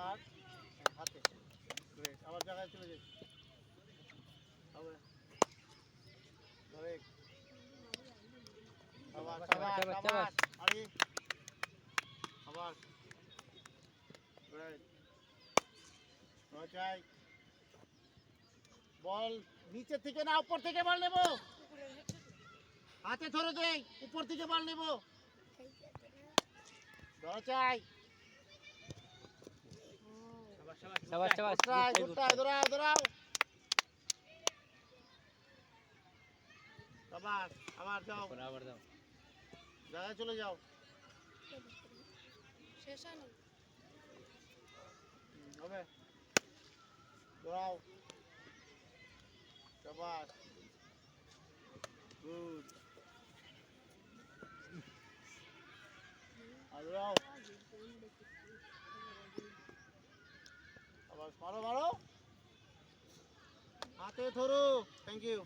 আর হাতে গ্রেট আবার জায়গায় চলে যাই হবে ধরে আবার আবার আরে আবার গ্রেট চাই বল নিচে থেকে না উপর থেকে বল নেব হাতে ধরে দেই উপর থেকে বল নেব ধরা চাই শাবাশ শাবাশ দৌড়াও দৌড়াও আবার আবার যাও আবার দাও জায়গায় চলে যাও শেষ হয়নি হবে দৌড়াও আবার গুড আর দৌড়াও আবার মারো মারো হাতে ধরো থ্যাংক ইউ